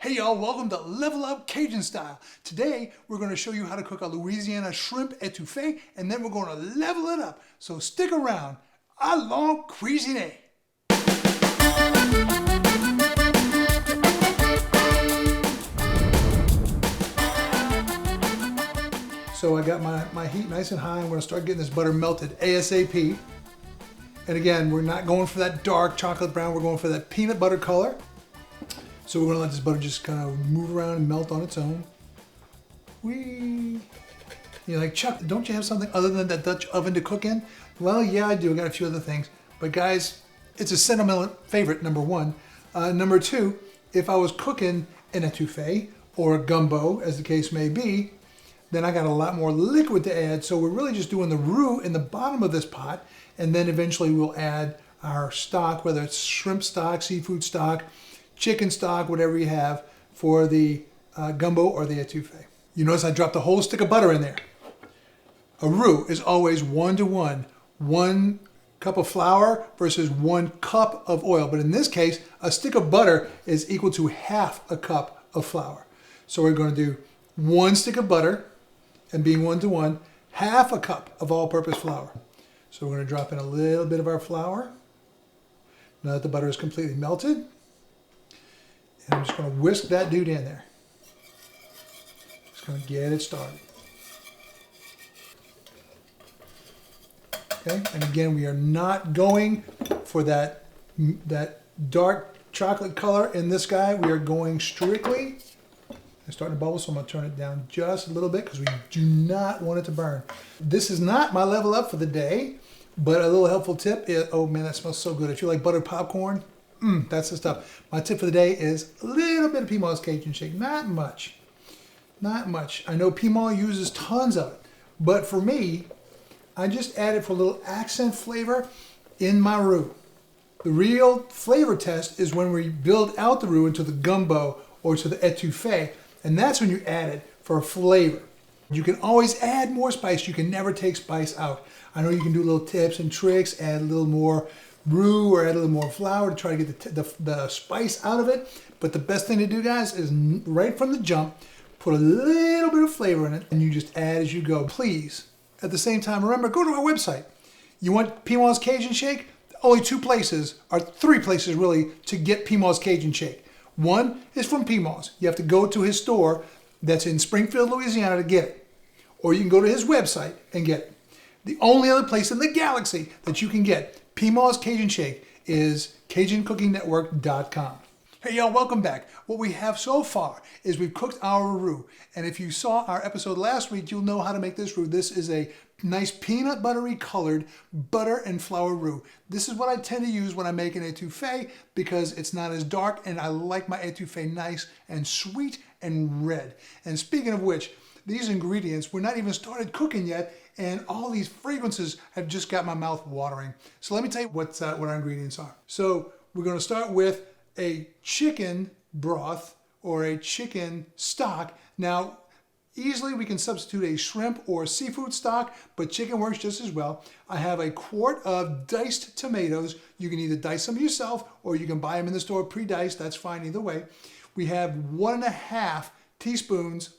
Hey y'all, welcome to Level Up Cajun Style. Today, we're going to show you how to cook a Louisiana shrimp étouffée, and then we're going to level it up. So stick around. Allons cuisiner. So I got my heat nice and high. I'm going to start getting this butter melted ASAP. And again, we're not going for that dark chocolate brown. We're going for that peanut butter color. So we're going to let this butter just kind of move around and melt on its own. You're like, Chuck, don't you have something other than that Dutch oven to cook in? Well, yeah, I do. I got a few other things. But guys, it's a sentimental favorite, number one. Number two, if I was cooking an étouffée or a gumbo, as the case may be, then I got a lot more liquid to add. So we're really just doing the roux in the bottom of this pot. And then eventually we'll add our stock, whether it's shrimp stock, seafood stock, chicken stock, whatever you have for the gumbo or the étouffée. You notice I dropped a whole stick of butter in there. A roux is always 1-to-1. 1 cup of flour versus 1 cup of oil. But in this case, a stick of butter is equal to half a cup of flour. So we're going to do 1 stick of butter, and being 1-to-1, half a cup of all-purpose flour. So we're going to drop in a little bit of our flour. Now that the butter is completely melted. And I'm just going to whisk that dude in there. Just going to get it started. Okay, and again, we are not going for that dark chocolate color in this guy. We are going strictly, it's starting to bubble, so I'm going to turn it down just a little bit because we do not want it to burn. This is not my level up for the day, but a little helpful tip is, oh man, that smells so good. If you like buttered popcorn, that's the stuff. My tip for the day is a little bit of Piedmont's Cajun Shake. Not much. Not much. I know Piedmont uses tons of it. But for me, I just add it for a little accent flavor in my roux. The real flavor test is when we build out the roux into the gumbo or to the étouffée. And that's when you add it for flavor. You can always add more spice. You can never take spice out. I know you can do little tips and tricks, add a little more roux or add a little more flour to try to get the spice out of it. But the best thing to do, guys, is right from the jump, put a little bit of flavor in it, and you just add as you go. Please, at the same time, remember, go to our website. You want Piedmont's Cajun Shake? Only 2 places, or 3 places really, to get Piedmont's Cajun Shake. One is from Piedmont's. You have to go to his store that's in Springfield, Louisiana to get it. Or you can go to his website and get it. The only other place in the galaxy that you can get Piedmont's Cajun Shake is CajunCookingNetwork.com. Hey y'all, welcome back. What we have so far is we've cooked our roux. And if you saw our episode last week, you'll know how to make this roux. This is a nice peanut buttery colored butter and flour roux. This is what I tend to use when I make an étouffée because it's not as dark and I like my étouffée nice and sweet and red. And speaking of which, these ingredients, we're not even started cooking yet, and all these fragrances have just got my mouth watering. So let me tell you what our ingredients are. So we're going to start with a chicken broth or a chicken stock. Now, easily we can substitute a shrimp or seafood stock, but chicken works just as well. I have a quart of diced tomatoes. You can either dice them yourself or you can buy them in the store pre-diced. That's fine either way. We have 1.5 tablespoons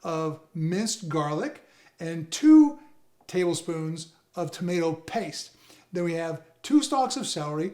of minced garlic and 2 tablespoons of tomato paste. Then we have 2 stalks of celery,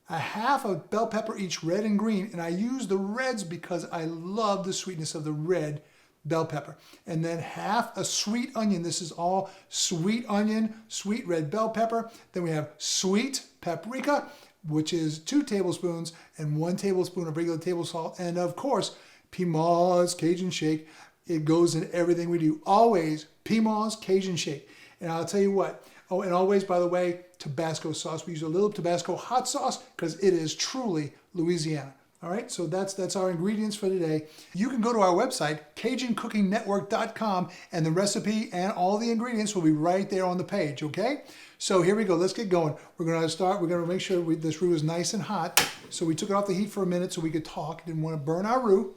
a half a bell pepper each, red and green, and I use the reds because I love the sweetness of the red bell pepper. And then half a sweet onion. This is all sweet onion, sweet red bell pepper. Then we have sweet paprika, which is 2 tablespoons, and 1 tablespoon of regular table salt, and of course, Piedmont's Cajun Shake. It goes in everything we do. Always Piedmont's Cajun Shake. And I'll tell you what. Oh, and always, by the way, Tabasco sauce. We use a little Tabasco hot sauce because it is truly Louisiana. All right, so that's our ingredients for today. You can go to our website, CajunCookingNetwork.com, and the recipe and all the ingredients will be right there on the page, okay? So here we go. Let's get going. We're going to make sure this roux is nice and hot. So we took it off the heat for a minute so we could talk. Didn't want to burn our roux.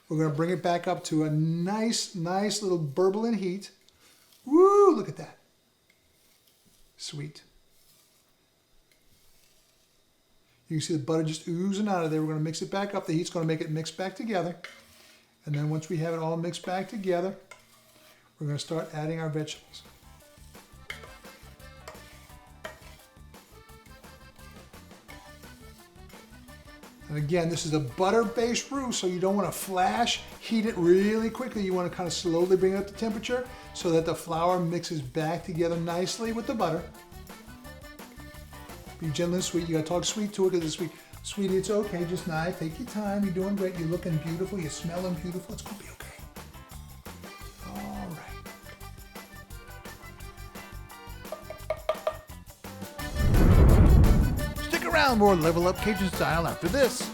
We're going to bring it back up to a nice little burbling heat. Woo, look at that. Sweet. You can see the butter just oozing out of there. We're going to mix it back up. The heat's going to make it mix back together. And then once we have it all mixed back together, we're going to start adding our vegetables. And again, this is a butter-based roux, so you don't want to flash heat it really quickly. You want to kind of slowly bring up the temperature so that the flour mixes back together nicely with the butter. Be gentle and sweet. You got to talk sweet to it because it's sweet. Sweetie, it's okay. Just knife. Take your time. You're doing great. You're looking beautiful. You're smelling beautiful. It's going to be okay. All right. Stick around, more Level Up Cajun Style after this.